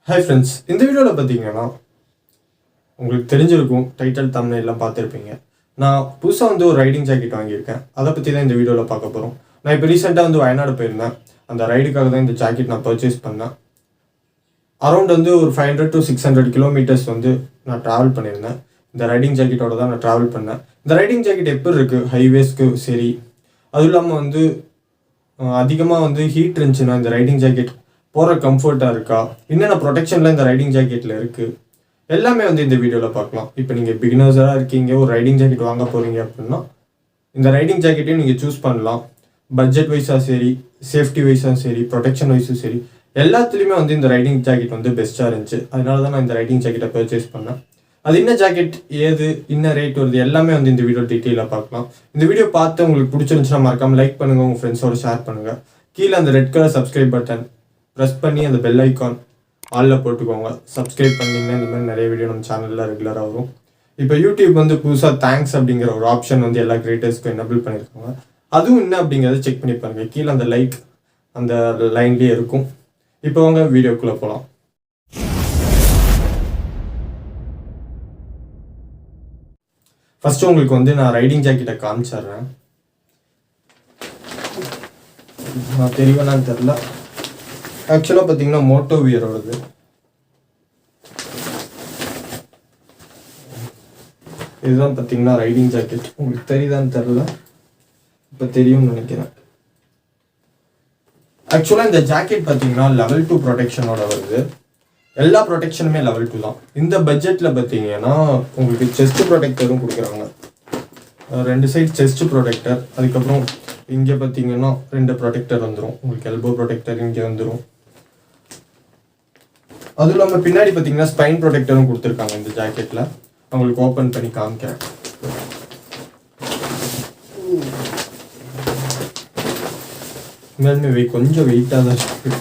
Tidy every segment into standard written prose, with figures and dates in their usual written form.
Hi friends, இந்த வீடியோவில் பார்த்தீங்கன்னா உங்களுக்கு தெரிஞ்சிருக்கும், டைட்டில் தம்ப்நெயில் எல்லாம் பார்த்துருப்பீங்க. நான் புதுசாக ஒரு ரைடிங் ஜாக்கெட் வாங்கியிருக்கேன். அதை பற்றி தான் இந்த வீடியோவில் பார்க்க போகிறோம். நான் இப்போ ரீசெண்டாக வயநாடு போயிருந்தேன். அந்த ரைடுக்காக தான் இந்த ஜாக்கெட் நான் பர்ச்சேஸ் பண்ணேன். அரௌண்ட் ஒரு 500 to 600 கிலோமீட்டர்ஸ் நான் ட்ராவல் பண்ணியிருந்தேன். இந்த ரைடிங் ஜாக்கெட்டோட தான் நான் ட்ராவல் பண்ணேன். இந்த ரைடிங் ஜாக்கெட் எப்படி இருக்குது, ஹைவேஸ்க்கு சரி, அதுவும் இல்லாமல் அதிகமாக ஹீட் இருந்துச்சுன்னா இந்த ரைடிங் ஜாக்கெட் போகிற கம்ஃபர்ட்டாக இருக்கா, என்னென்ன ப்ரொடெக்ஷன்லாம் இந்த ரைடிங் ஜாக்கெட்டில் இருக்குது, எல்லாமே இந்த வீடியோவில் பார்க்கலாம். இப்போ நீங்கள் பிகினர்ஸாக இருக்கீங்க, ஒரு ரைடிங் ஜாக்கெட் வாங்க போகிறீங்க அப்படின்னா இந்த ரைடிங் ஜாக்கெட்டையும் நீங்கள் சூஸ் பண்ணலாம். பட்ஜெட் வைஸாக சரி, சேஃப்டி வைஸாக சரி, ப்ரொடெக்ஷன் வைஸும் சரி, எல்லாத்துலேயுமே இந்த ரைடிங் ஜாக்கெட் பெஸ்ட்டாக இருந்துச்சு. அதனால தான் நான் இந்த ரைடிங் ஜாக்கெட்டை பர்ச்சேஸ் பண்ணேன். அது என்ன ஜாக்கெட், ஏது, என்ன ரேட் வருது, எல்லாமே இந்த வீடியோ டீட்டெயிலாக பார்க்கலாம். இந்த வீடியோ பார்த்து உங்களுக்கு பிடிச்சிருந்துச்சுன்னா மறக்காமல் லைக் பண்ணுங்கள், உங்கள் ஃப்ரெண்ட்ஸோட ஷேர் பண்ணுங்கள். கீழே அந்த red colour subscribe button press பண்ணி அந்த பெல் ஐக்கான் ஆலில் போட்டுக்கோங்க. சப்ஸ்கிரைப் பண்ணிங்கன்னா இந்த மாதிரி நிறைய வீடியோ நம்ம சேனலில் ரெகுலராக வரும். இப்போ யூடியூப் புதுசாக தேங்க்ஸ் அப்படிங்கிற ஒரு ஆப்ஷன் எல்லா கிரியேட்டர்ஸ்க்கும் எனபிள் பண்ணியிருக்காங்க. அதுவும் என்ன அப்படிங்கிறத செக் பண்ணி பாருங்கள். கீழே அந்த லைக் அந்த லைன்லேயே இருக்கும். இப்போ அவங்க வீடியோக்குள்ளே போகலாம். ஃபஸ்ட்டு உங்களுக்கு நான் ரைடிங் ஜாக்கெட்டை காமிச்சிட்றேன். நான் தெரியும்னான்னு தெரில. ஆக்சுவலாக பார்த்தீங்கன்னா மோட்டோவியரோடது. இதுதான் பார்த்தீங்கன்னா ரைடிங் ஜாக்கெட். உங்களுக்கு தெரியுதான்னு தெரில, இப்போ தெரியும்னு நினைக்கிறேன். ஆக்சுவலாக இந்த ஜாக்கெட் பார்த்தீங்கன்னா level 2 ப்ரொடெக்ஷனோட வருது. எல்லா ப்ரொடெக்ஷனுமே level 2 தான். இந்த பட்ஜெட்டில் பார்த்தீங்கன்னா உங்களுக்கு செஸ்ட் ப்ரொடெக்டரும் கொடுக்குறாங்க. 2 சைட் செஸ்ட் ப்ரொடெக்டர், அதுக்கப்புறம் இங்கே பார்த்தீங்கன்னா 2 ப்ரொடெக்டர் வந்துடும். உங்களுக்கு எல்போ ப்ரொடெக்டர் இங்கே வந்துடும். அதுவும் இல்லாமல் பின்னாடி பார்த்தீங்கன்னா ஸ்பைன் ப்ரொடெக்டரும் கொடுத்துருக்காங்க இந்த ஜாக்கெட்டில். அவங்களுக்கு ஓப்பன் பண்ணி காமிக்கிறேன். உண்மையுமே கொஞ்சம் வெயிட்டாக தான் இருக்கு.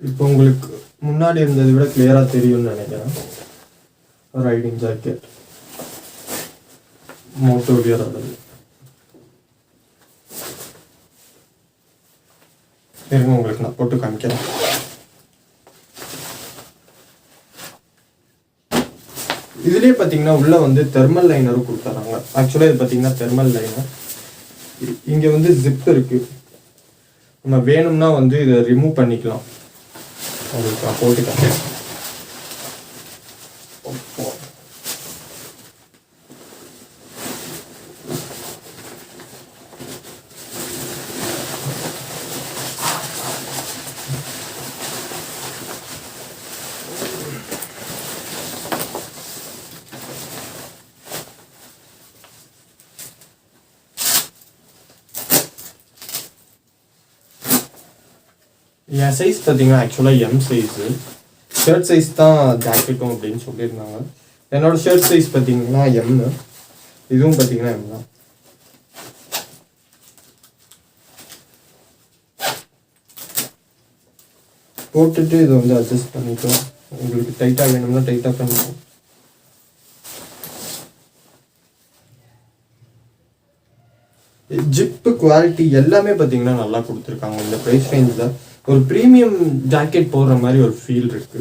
இப்போ உங்களுக்கு முன்னாடி இருந்ததை விட கிளியராக தெரியும்னு நினைக்கிறேன். ரைடிங் ஜாக்கெட் மோட்டோவியரோடது. இருங்க, உங்களுக்கு நான் போட்டு காமிக்கிறேன். இதுலேயே பார்த்தீங்கன்னா உள்ள தெர்மல் லைனரும் கொடுத்துறாங்க. ஆக்சுவலாக இது பார்த்தீங்கன்னா தெர்மல் லைனர். இங்கே ஜிப் இருக்கு. நம்ம வேணும்னா இதை ரிமூவ் பண்ணிக்கலாம். உங்களுக்கு நான் போட்டு காமிக்கிறேன். என் சைஸ் பார்த்தீங்கன்னா ஆக்சுவலாக எம் சைஸு. ஷர்ட் சைஸ் தான் ஜாக்கெட்டும் அப்படின்னு சொல்லியிருந்தாங்க. என்னோட ஷர்ட் சைஸ் பார்த்தீங்கன்னா எம். இதுவும் பார்த்தீங்கன்னா எம் தான். போட்டுட்டு இதை அட்ஜஸ்ட் பண்ணிக்கலாம். உங்களுக்கு டைட்டாக வேணும்னா டைட்டாக பண்ணிக்கலாம். ஜிப்பு குவாலிட்டி எல்லாமே பார்த்தீங்கன்னா நல்லா கொடுத்துருக்காங்க. இந்த ப்ரைஸ் ரேஞ்சில் ஒரு ப்ரீமியம் ஜாக்கெட் போடுற மாதிரி ஒரு ஃபீல் இருக்கு.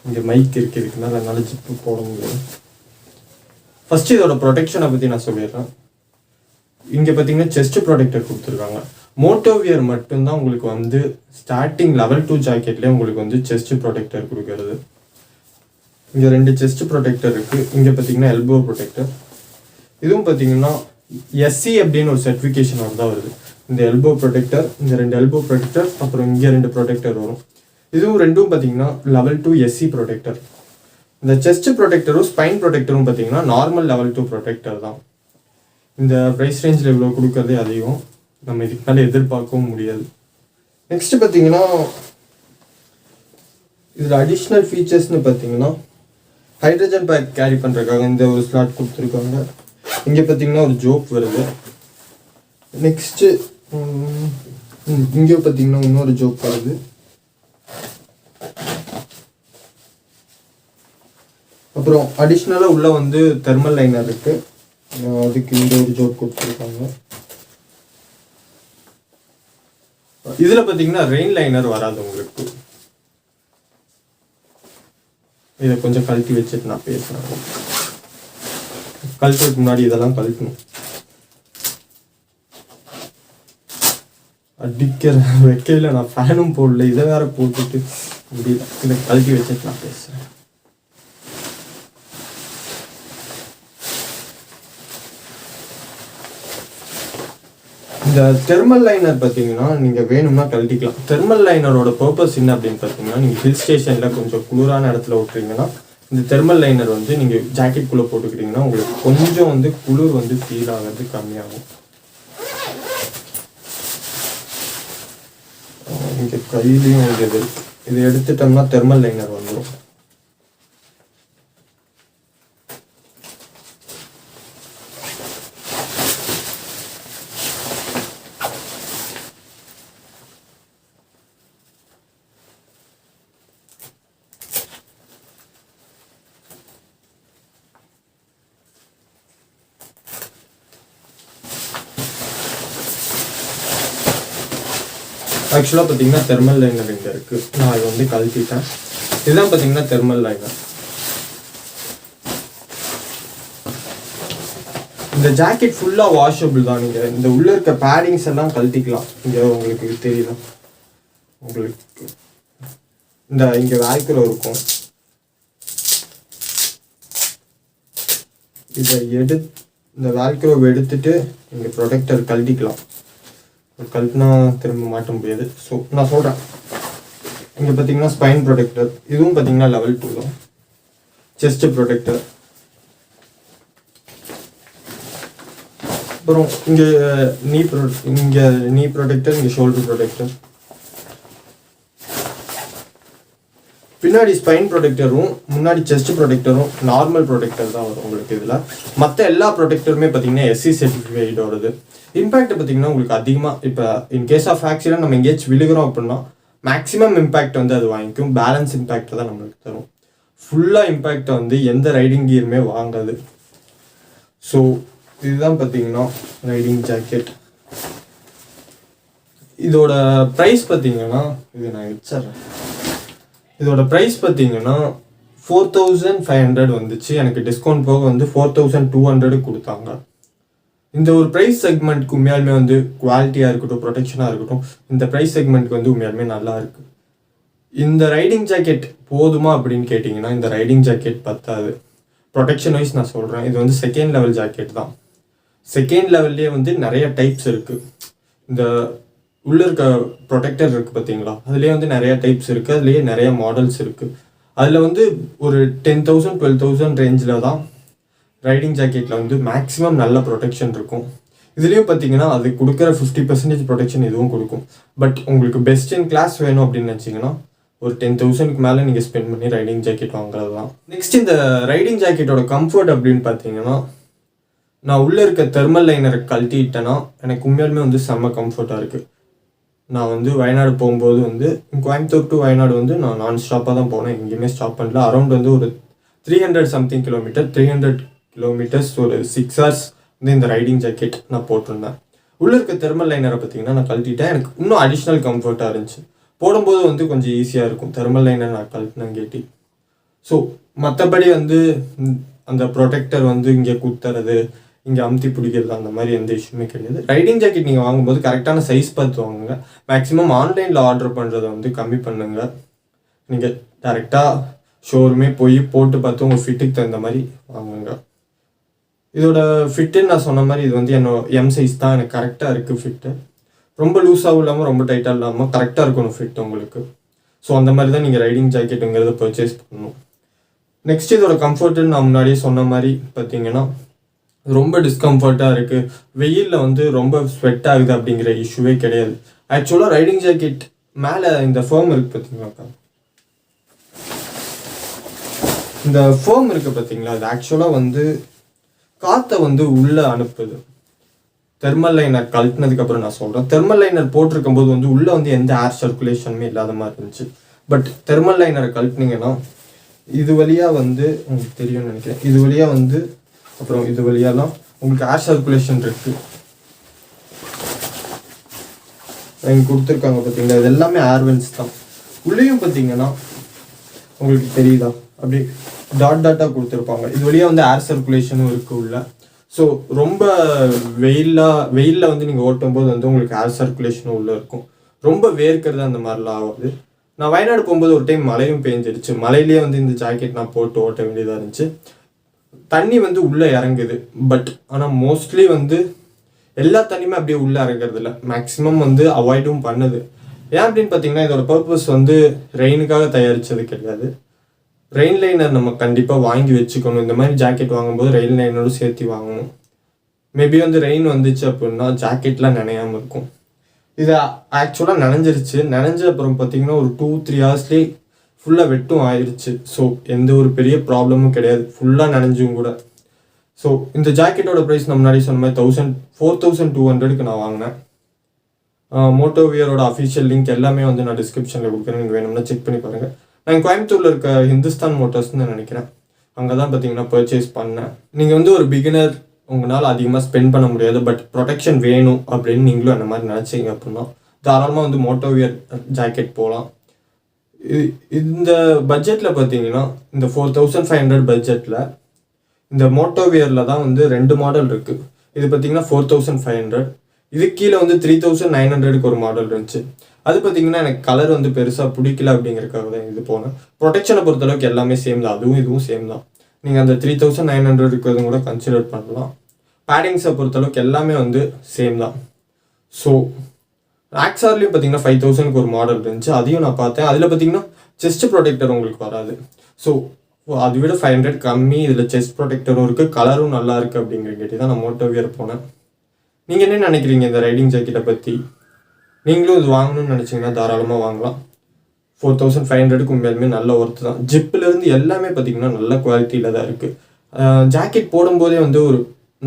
இங்கே மைக் இருக்குன்னா அதனால ஜிப்பு போட முடியாது. ஃபர்ஸ்ட் இதோட ப்ரொடெக்ஷனை பற்றி நான் சொல்லிடுறேன். இங்கே பார்த்தீங்கன்னா செஸ்ட் ப்ரொடெக்டர் கொடுத்துருக்காங்க. மோட்டோவியர் மட்டும்தான் உங்களுக்கு ஸ்டார்டிங் level 2 ஜாக்கெட்லேயே உங்களுக்கு செஸ்ட் ப்ரொடெக்டர் கொடுக்கறது. இங்கே 2 செஸ்ட் ப்ரொடெக்டர் இருக்குது. இங்கே பார்த்தீங்கன்னா எல்போ ப்ரொடெக்டர். இதுவும் பார்த்தீங்கன்னா எஸ்சி அப்படின்னு ஒரு சர்டிஃபிகேஷனோட தான் வருது. இந்த எல்போ ப்ரொடெக்டர், இந்த 2 எல்போ ப்ரொடெக்டர், அப்புறம் இங்கே 2 ப்ரொடெக்டர் வரும். இதுவும் ரெண்டும் பார்த்தீங்கன்னா level 2 எஸ்சி ப்ரொடெக்டர். இந்த செஸ்ட் ப்ரொடெக்டரும் ஸ்பைன் ப்ரொடெக்டரும் பார்த்தீங்கன்னா நார்மல் level 2 ப்ரொடெக்டர் தான். இந்த ப்ரைஸ் ரேஞ்சில் இவ்வளோ கொடுக்கறதே அதிகம். நம்ம இதுக்கு மேலே எதிர்பார்க்கவும் முடியாது. நெக்ஸ்ட் பார்த்தீங்கன்னா இதில் அடிஷ்னல் ஃபீச்சர்ஸ்னு பார்த்தீங்கன்னா ஹைட்ரஜன் பேக் கேரி பண்ணுறதுக்காக இந்த ஒரு ஸ்லாட் கொடுத்துருக்காங்க. இங்கே பார்த்தீங்கன்னா ஒரு ஜோப் வருது. நெக்ஸ்ட்டு இங்கே பார்த்தீங்கன்னா இன்னொரு ஜோப் வருது. அப்புறம் அடிஷ்னலாக உள்ளே வந்து தெர்மல் லைனர் இருக்குது. அதுக்கு இந்த ஒரு ஜோப் கொடுத்துருக்காங்க. இதில் பார்த்தீங்கன்னா ரெயின் லைனர் வராது உங்களுக்கு. இதை கொஞ்சம் கழட்டி வச்சுட்டு நான் பேசுகிறேன். கழட்டுறதுக்கு முன்னாடி இதெல்லாம் கழட்டணும். அடிக்கிற வைக்கையில் நான் ஃபேனும் போடல, இதை வேற போட்டுட்டு முடியல. இதை கழட்டி வச்சுட்டு நான் பேசுகிறேன். இந்த தெர்மல் லைனர் பார்த்தீங்கன்னா நீங்கள் வேணும்னா கழட்டிக்கலாம். தெர்மல் லைனரோட பர்பஸ் என்ன அப்படின்னு பார்த்தீங்கன்னா, நீங்கள் ஹில் ஸ்டேஷனில் கொஞ்சம் குளிரான இடத்துல விட்டுறீங்கன்னா இந்த தெர்மல் லைனர் வந்து நீங்கள் ஜாக்கெட்குள்ளே போட்டுக்கிட்டிங்கன்னா உங்களுக்கு கொஞ்சம் வந்து குளிர் வந்து ஃபீல் ஆகிறது கம்மியாகும். இங்கே கையிலையும் இது இதை எடுத்துட்டோம்னா தெர்மல் லைனர் வந்துடும். ஆக்சுவலாக பார்த்தீங்கன்னா தெர்மல் லைனர் இங்கே இருக்குது. நான் அதை வந்து கழட்டிட்டேன். இதுதான் பார்த்தீங்கன்னா தெர்மல் லைனர். இந்த ஜாக்கெட் ஃபுல்லாக வாஷபிள் தான். நீங்கள் இந்த உள்ளே இருக்க பேடிங்ஸ் எல்லாம் கழட்டிக்கலாம். இங்கே உங்களுக்கு தெரியலாம், உங்களுக்கு இந்த இங்கே வேல்க்ரோ இருக்கும். இதை இந்த வேல்க்ரோவை எடுத்துட்டு இங்கே ப்ரொடெக்டர் கழட்டிக்கலாம். கழட்டினா திரும்ப மாட்ட முடியாது. ஸோ நான் சொல்கிறேன், இங்கே பார்த்தீங்கன்னா ஸ்பைன் ப்ரொடெக்டர், இதுவும் பார்த்தீங்கன்னா லெவல் 2 தான். செஸ்ட் ப்ரொடெக்டர், அப்புறம் இங்கே நீ ப்ரொடெக்டர், இங்கே ஷோல்டர் ப்ரொடெக்டர். பின்னாடி ஸ்பைன் ப்ரொடெக்டரும் முன்னாடி செஸ்ட் ப்ரொடெக்டரும் நார்மல் ப்ரொடெக்டர் தான் வரும் உங்களுக்கு. இதில் மற்ற எல்லா ப்ரொடெக்டருமே பார்த்தீங்கன்னா SC சர்டிஃபிகேட்டோடது. இம்பேக்ட் பார்த்தீங்கன்னா உங்களுக்கு அதிகமாக, இப்போ இன் கேஸ் ஆஃப் ஆக்சிடென்ட் நம்ம எங்கேயாச்சும் விழுகிறோம் அப்படின்னா மேக்ஸிமம் இம்பேக்ட் வந்து அது வாங்கிக்கும். பேலன்ஸ் இம்பேக்டை தான் நம்மளுக்கு தரும். ஃபுல்லாக இம்பேக்டை வந்து எந்த ரைடிங் கியருமே வாங்காது. ஸோ இதுதான் பார்த்தீங்கன்னா ரைடிங் ஜாக்கெட். இதோட ப்ரைஸ் பார்த்தீங்கன்னா, இது நான் வச்சிட்றேன். இதோட ப்ரைஸ் பார்த்தீங்கன்னா 4500 வந்துச்சு. எனக்கு டிஸ்கவுண்ட் போக வந்து 4200 கொடுத்தாங்க. இந்த ஒரு ப்ரைஸ் செக்மெண்ட்க்கு உண்மையாலுமே வந்து குவாலிட்டியாக இருக்கட்டும், ப்ரொடெக்ஷனாக இருக்கட்டும், இந்த ப்ரைஸ் செக்மெண்ட்க்கு வந்து உண்மையாலுமே நல்லா இருக்குது. இந்த ரைடிங் ஜாக்கெட் போதுமா அப்படின்னு கேட்டிங்கன்னா இந்த ரைடிங் ஜாக்கெட் பத்தாது. ப்ரொடெக்ஷன் வைஸ் நான் சொல்கிறேன், இது வந்து செகண்ட் லெவல் ஜாக்கெட் தான். செகண்ட் லெவல்லே வந்து நிறைய டைப்ஸ் இருக்குது. இந்த உள்ளே இருக்க ப்ரொடெக்டர் இருக்குது பார்த்தீங்களா, அதுலேயே வந்து நிறைய டைப்ஸ் இருக்குது, அதுலேயே நிறைய மாடல்ஸ் இருக்குது. அதில் வந்து ஒரு 10,000 12,000 ரேஞ்சில் தான் ரைடிங் ஜாக்கெட்டில் வந்து மேக்ஸிமம் நல்ல ப்ரொடெக்ஷன் இருக்கும். இதுலேயும் பார்த்தீங்கன்னா அது கொடுக்குற 50% ப்ரொடெக்ஷன் இதுவும் கொடுக்கும். பட் உங்களுக்கு பெஸ்ட் இன் கிளாஸ் வேணும் அப்படின்னு நினச்சிங்கன்னா ஒரு 10,000க்கு மேலே நீங்கள் ஸ்பெண்ட் பண்ணி ரைடிங் ஜாக்கெட் வாங்குறது தான். நெக்ஸ்ட் இந்த ரைடிங் ஜாக்கெட்டோட கம்ஃபர்ட் அப்படின்னு பார்த்தீங்கன்னா, நான் உள்ளே இருக்க தெர்மல் லைனரை கழட்டிட்டேன்னா எனக்கு உண்மையாலுமே வந்து செம்ம கம்ஃபர்ட்டாக இருக்குது. நான் வந்து வயநாடு போகும்போது வந்து கோயம்புத்தூர் டு வயநாடு வந்து நான் நான் ஸ்டாப்பாக தான் போனேன், எங்கேயுமே ஸ்டாப் பண்ணல. அரௌண்ட் வந்து ஒரு 300 சம்திங் கிலோமீட்டர், 300 கிலோமீட்டர்ஸ் ஒரு 6 hours வந்து இந்த ரைடிங் ஜாக்கெட் நான் போட்டிருந்தேன். உள்ளே இருக்க தெர்மல் லைனரை பார்த்தீங்கன்னா நான் கழட்டிட்டேன். எனக்கு இன்னும் அடிஷ்னல் கம்ஃபர்ட்டாக இருந்துச்சு. போடும்போது வந்து கொஞ்சம் ஈஸியாக இருக்கும் தெர்மல் லைனர் நான் கழட்டினேன் கேட்டி. ஸோ மற்றபடி வந்து அந்த ப்ரொடெக்டர் வந்து இங்கே குத்துறது, இங்கே அமுத்தி பிடிக்கிறது, அந்த மாதிரி எந்த இஷ்யூமே கிடையாது. ரைடிங் ஜாக்கெட் நீங்கள் வாங்கும்போது கரெக்டான சைஸ் பார்த்து வாங்குங்க. மேக்ஸிமம் ஆன்லைனில் ஆர்டர் பண்ணுறதை வந்து கம்மி பண்ணுங்க. நீங்கள் டேரெக்டாக ஷோரூமே போய் போட்டு பார்த்து உங்கள் ஃபிட்டுக்கு தகுந்த மாதிரி வாங்குங்க. இதோட ஃபிட்டுன்னு நான் சொன்ன மாதிரி இது வந்து என்னோட M சைஸ் தான், எனக்கு கரெக்டாக இருக்குது ஃபிட்டு. ரொம்ப லூஸாகவும் இல்லாமல் ரொம்ப டைட்டாக இல்லாமல் கரெக்டாக இருக்கணும் ஃபிட் உங்களுக்கு. ஸோ அந்த மாதிரி தான் நீங்கள் ரைடிங் ஜாக்கெட்டுங்கிறத பர்ச்சேஸ் பண்ணணும். நெக்ஸ்ட் இதோட கம்ஃபர்ட்டுன்னு நான் முன்னாடியே சொன்ன மாதிரி பார்த்தீங்கன்னா ரொம்ப டிஸ்கம்ஃபர்ட்டாக இருக்குது. வெயிலில் வந்து ரொம்ப ஸ்வெட் ஆகுது அப்படிங்கிற இஷ்யூவே கிடையாது. ஆக்சுவலாக ரைடிங் ஜாக்கெட் மேலே இந்த ஃபோம் இருக்குது பார்த்தீங்களாக்கா, இந்த ஃபோம் இருக்குது பார்த்தீங்களா, அது ஆக்சுவலாக வந்து காற்றை வந்து உள்ளே அனுப்புது. தெர்மல் லைனர் கழட்டினதுக்கப்புறம் நான் சொல்கிறேன். தெர்மல் லைனர் போட்டிருக்கும் போது வந்து உள்ளே வந்து எந்த ஏர் சர்க்குலேஷனுமே இல்லாத மாதிரி இருந்துச்சு. பட் தெர்மல் லைனரை கழட்டினீங்கன்னா இது வழியாக வந்து உங்களுக்கு தெரியும்னு நினைக்கிறேன். இது வழியாக வந்து அப்புறம் இது வழியாலாம் உங்களுக்கு ஏர் சர்க்குலேஷன் இருக்குது. இங்கே கொடுத்துருக்காங்க பார்த்தீங்களா, இது எல்லாமே ஏர்வென்ஸ் தான். உள்ளேயும் பார்த்தீங்கன்னா உங்களுக்கு தெரியுதா, அப்படியே டாட்டாக கொடுத்துருப்பாங்க. இது வழியாக வந்து ஏர் சர்க்குலேஷனும் இருக்குது உள்ள. ஸோ ரொம்ப வெயிலில் வந்து நீங்கள் ஓட்டும் போது வந்து உங்களுக்கு ஏர் சர்க்குலேஷனும் உள்ளே இருக்கும். ரொம்ப வேர்க்கிறது அந்த மாதிரிலாம் ஆகுது. நான் வயநாடு போகும்போது ஒரு டைம் மழையும் பெஞ்சிருச்சு. மழையிலேயே வந்து இந்த ஜாக்கெட் நான் போட்டு ஓட்ட வேண்டியதாக இருந்துச்சு. தண்ணி வந்து உள்ளே இறங்குது. பட் ஆனால் மோஸ்ட்லி வந்து எல்லா தண்ணியுமே அப்படியே உள்ளே இறங்குறது இல்லை. மேக்ஸிமம் வந்து அவாய்டும் பண்ணுது. ஏன் அப்படின்னு பார்த்தீங்கன்னா இதோட பர்பஸ் வந்து ரெயினுக்காக தயாரித்தது கிடையாது. ரெயின் லைனர் நம்ம கண்டிப்பாக வாங்கி வச்சுக்கணும். இந்த மாதிரி ஜாக்கெட் வாங்கும்போது ரெயின் லைனரும் சேர்த்து வாங்கணும். மேபி வந்து ரெயின் வந்துச்சு அப்படின்னா ஜாக்கெட்லாம் நனையாமல் இருக்கும். இது ஆக்சுவலாக நனைஞ்சிருச்சு. நனைஞ்ச அப்புறம் பார்த்தீங்கன்னா ஒரு 2-3 ஹவர்ஸ்லேயே ஃபுல்லாக வெட்டும் ஆயிடுச்சு. ஸோ எந்த ஒரு பெரிய ப்ராப்ளமும் கிடையாது, ஃபுல்லாக நனைஞ்சும் கூட. ஸோ இந்த ஜாக்கெட்டோட ப்ரைஸ் நான் முன்னாடி சொன்ன மாதிரி 4200 நான் வாங்கினேன். மோட்டோவியரோட அஃபிஷியல் லிங்க் எல்லாமே வந்து நான் டிஸ்கிரிப்ஷனில் கொடுக்குறேன், நீங்கள் வேணும்னா செக் பண்ணி பாருங்கள். நான் கோயம்புத்தூரில் இருக்க ஹிந்துஸ்தான் மோட்டார்ஸ்ன்னு நினைக்கிறேன், அங்கே தான் பார்த்தீங்கன்னா பர்ச்சேஸ் பண்ணேன். நீங்கள் வந்து ஒரு பிகினர், உங்களால் அதிகமாக ஸ்பெண்ட் பண்ண முடியாது, பட் ப்ரொடெக்ஷன் வேணும் அப்படின்னு நீங்களும் அந்த மாதிரி நினச்சிங்க அப்படின்னா தாராளமாக வந்து மோட்டோவியர் ஜாக்கெட் போகலாம். இந்த பட்ஜெட்டில் பார்த்தீங்கன்னா இந்த 4500 பட்ஜெட்டில் இந்த மோட்டோவியரில் தான் வந்து 2 மாடல் இருக்குது. இது பார்த்தீங்கன்னா 4500. இது கீழே வந்து 3900 ஒரு மாடல் இருந்துச்சு. அது பார்த்தீங்கன்னா எனக்கு கலர் வந்து பெருசாக பிடிக்கல அப்படிங்கிறக்காக தான் இது போனேன். ப்ரொடெக்ஷனை பொறுத்தளவுக்கு எல்லாமே சேம் தான், அதுவும் இதுவும் சேம் தான். நீங்கள் அந்த 3900 இருக்கிறதும் கூட கன்சிடர் பண்ணலாம். பேடிங்ஸை பொறுத்தளவுக்கு எல்லாமே வந்து சேம் தான். ஸோ ஆக்ஸார்லேயும் பார்த்தீங்கன்னா 5000 ஒரு மாடல் இருந்துச்சு, அதையும் நான் பார்த்தேன். அதில் பார்த்தீங்கன்னா செஸ்ட் ப்ரொடெக்டர் உங்களுக்கு வராது. ஸோ அதை விட 500 கம்மி. இதில் செஸ்ட் ப்ரொடெக்டரும் இருக்குது, கலரும் நல்லா இருக்குது அப்படிங்கிற கேட்டி தான் நான் மோட்டோவியர் போனேன். நீங்கள் என்ன நினைக்கிறீங்க இந்த ரைடிங் ஜாக்கெட்டை பற்றி? நீங்களும் இது வாங்கணும்னு நினச்சிங்கன்னா தாராளமாக வாங்கலாம். 4500 உண்மையாலுமே நல்ல ஒர்த்து தான். ஜிப்பிலேருந்து எல்லாமே பார்த்தீங்கன்னா நல்ல குவாலிட்டியில் தான் இருக்குது. ஜாக்கெட் போடும்போதே வந்து ஒரு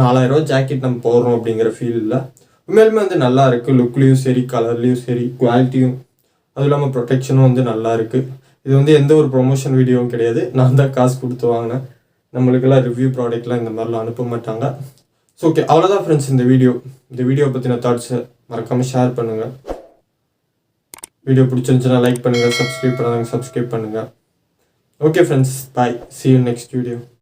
4000 ஜாக்கெட் நம்ம போடுறோம் அப்படிங்கிற ஃபீலில் உண்மையாலுமே வந்து நல்லா இருக்குது. லுக்லேயும் சரி, கலர்லேயும் சரி, குவாலிட்டியும், அதுவும் இல்லாமல் ப்ரொடெக்ஷனும் வந்து நல்லா இருக்குது. இது வந்து எந்த ஒரு ப்ரொமோஷன் வீடியோவும் கிடையாது, நான் தான் காசு கொடுத்து வாங்கினேன். நம்மளுக்கெல்லாம் ரிவ்யூ ப்ராடக்ட்லாம் இந்த மாதிரிலாம் அனுப்ப மாட்டாங்க. ஸோ ஓகே, அவ்வளோதான் ஃப்ரெண்ட்ஸ் இந்த வீடியோ பற்றின தாட்ஸை மறக்காமல் ஷேர் பண்ணுங்கள். வீடியோ பிடிச்சிருந்துச்சுன்னா லைக் பண்ணுங்கள், சப்ஸ்கிரைப் பண்ணுங்கள். Okay friends, bye, see you next video.